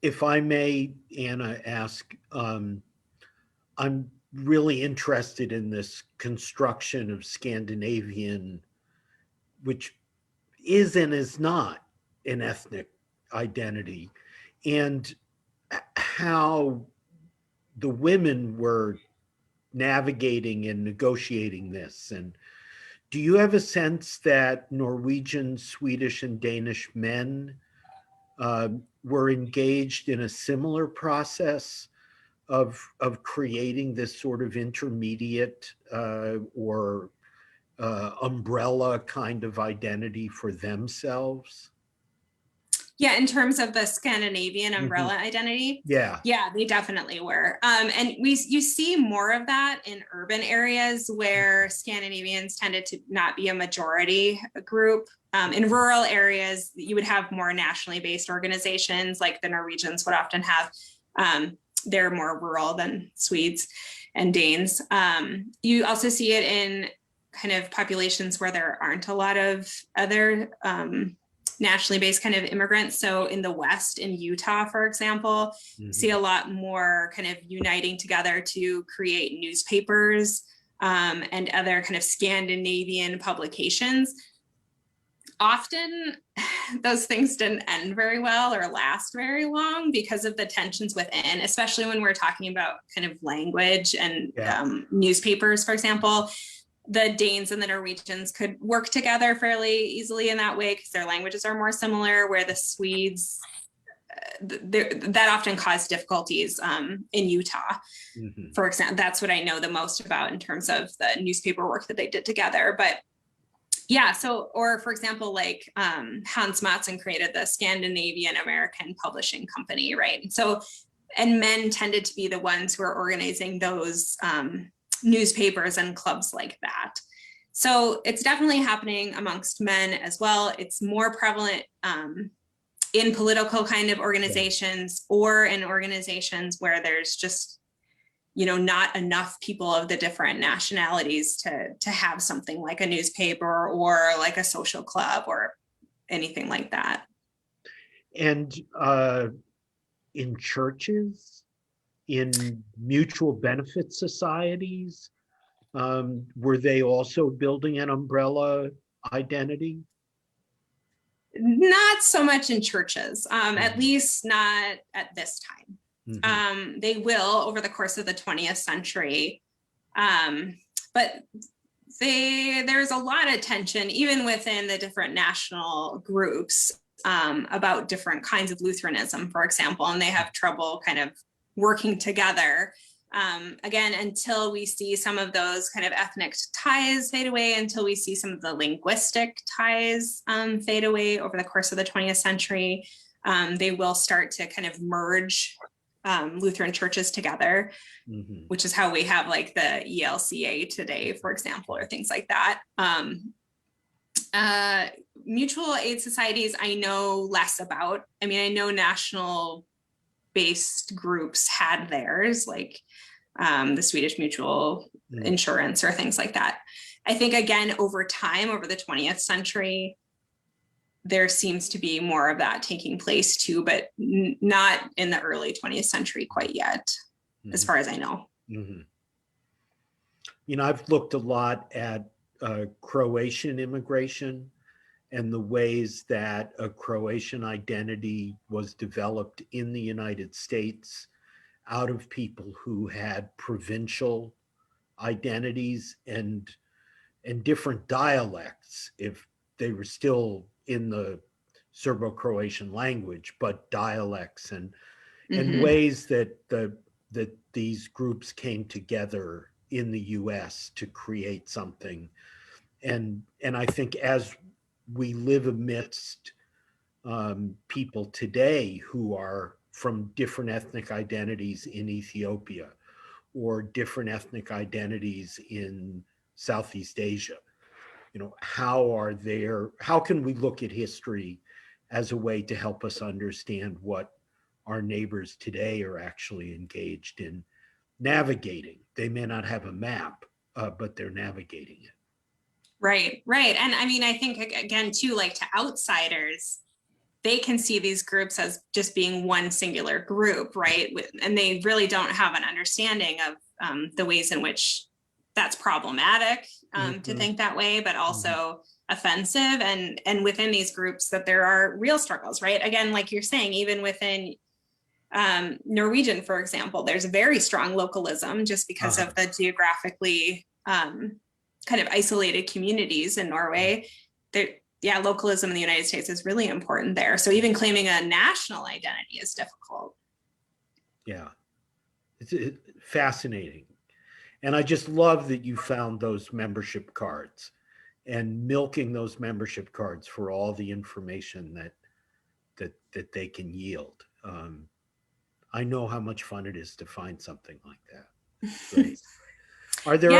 If I may, Anna, ask, I'm really interested in this construction of Scandinavian, which is and is not an ethnic identity, and how the women were navigating and negotiating this. And do you have a sense that Norwegian, Swedish, and Danish men were engaged in a similar process of creating this sort of intermediate or umbrella kind of identity for themselves? Yeah, in terms of the Scandinavian umbrella identity. Yeah. Yeah, they definitely were. And you see more of that in urban areas where Scandinavians tended to not be a majority group. In rural areas, you would have more nationally based organizations, like the Norwegians would often have. They're more rural than Swedes and Danes. You also see it in kind of populations where there aren't a lot of other nationally based kind of immigrants. So in the West, in Utah, for example, see a lot more kind of uniting together to create newspapers and other kind of Scandinavian publications. Often those things didn't end very well or last very long because of the tensions within, especially when we're talking about kind of language and newspapers, for example. The Danes and the Norwegians could work together fairly easily in that way because their languages are more similar, where the Swedes, that often caused difficulties in Utah. For example, that's what I know the most about in terms of the newspaper work that they did together. But yeah, so, or for example, like Hans Matson created the Scandinavian-American publishing company, right? So, and men tended to be the ones who are organizing those newspapers and clubs like that. So it's definitely happening amongst men as well. It's more prevalent in political kind of organizations or in organizations where there's just, you know, not enough people of the different nationalities to have something like a newspaper or like a social club or anything like that. And in churches, in mutual benefit societies, were they also building an umbrella identity? Not so much in churches, at least not at this time. They will over the course of the 20th century, but there's a lot of tension even within the different national groups about different kinds of Lutheranism, for example, and they have trouble kind of working together. Again, until we see some of those kind of ethnic ties fade away, until we see some of the linguistic ties fade away over the course of the 20th century, they will start to kind of merge Lutheran churches together, which is how we have like the ELCA today, for example, or things like that. Mutual aid societies, I know less about. I mean, I know national based groups had theirs, like the Swedish Mutual Insurance or things like that. I think, again, over time, over the 20th century, there seems to be more of that taking place too, but not in the early 20th century quite yet, as far as I know. You know, I've looked a lot at Croatian immigration and the ways that a Croatian identity was developed in the United States out of people who had provincial identities and different dialects, if they were still in the Serbo-Croatian language, but dialects and ways that that these groups came together in the US to create something. And I think as we live amidst people today who are from different ethnic identities in Ethiopia or different ethnic identities in Southeast Asia, you know, how can we look at history as a way to help us understand what our neighbors today are actually engaged in navigating? They may not have a map, but they're navigating it. Right. And I mean, I think, again, too, like to outsiders, they can see these groups as just being one singular group, right? And they really don't have an understanding of the ways in which that's problematic to think that way, but also offensive, and within these groups that there are real struggles, right? Again, like you're saying, even within Norwegian, for example, there's a very strong localism just because of the geographically kind of isolated communities in Norway. Yeah, localism in the United States is really important there. So even claiming a national identity is difficult. Yeah, it's fascinating. And I just love that you found those membership cards and milking those membership cards for all the information that they can yield. I know how much fun it is to find something like that. Great. Are there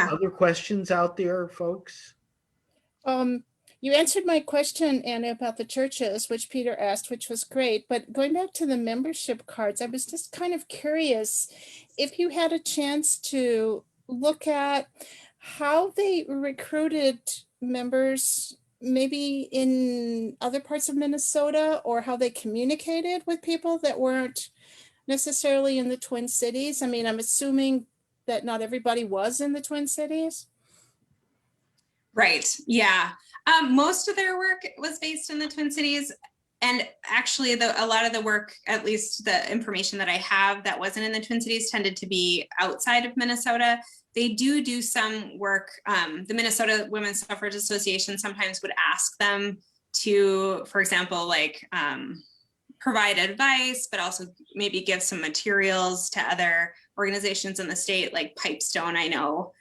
other questions out there, folks? You answered my question, Anna, about the churches, which Peter asked, which was great. But going back to the membership cards, I was just kind of curious if you had a chance to look at how they recruited members, maybe in other parts of Minnesota, or how they communicated with people that weren't necessarily in the Twin Cities. I mean, I'm assuming that not everybody was in the Twin Cities. Right. Yeah. Most of their work was based in the Twin Cities. And actually, a lot of the work, at least the information that I have that wasn't in the Twin Cities, tended to be outside of Minnesota. They do some work. The Minnesota Women Suffrage Association sometimes would ask them to, for example, like provide advice, but also maybe give some materials to other organizations in the state, like Pipestone, I know.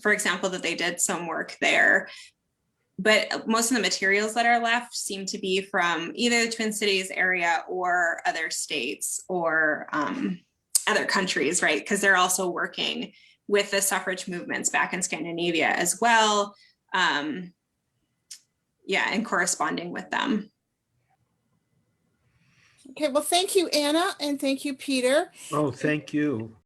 For example, that they did some work there. But most of the materials that are left seem to be from either the Twin Cities area or other states or other countries, right? Because they're also working with the suffrage movements back in Scandinavia as well. Yeah, and corresponding with them. Okay, well, thank you, Anna, and thank you, Peter. Oh, thank you.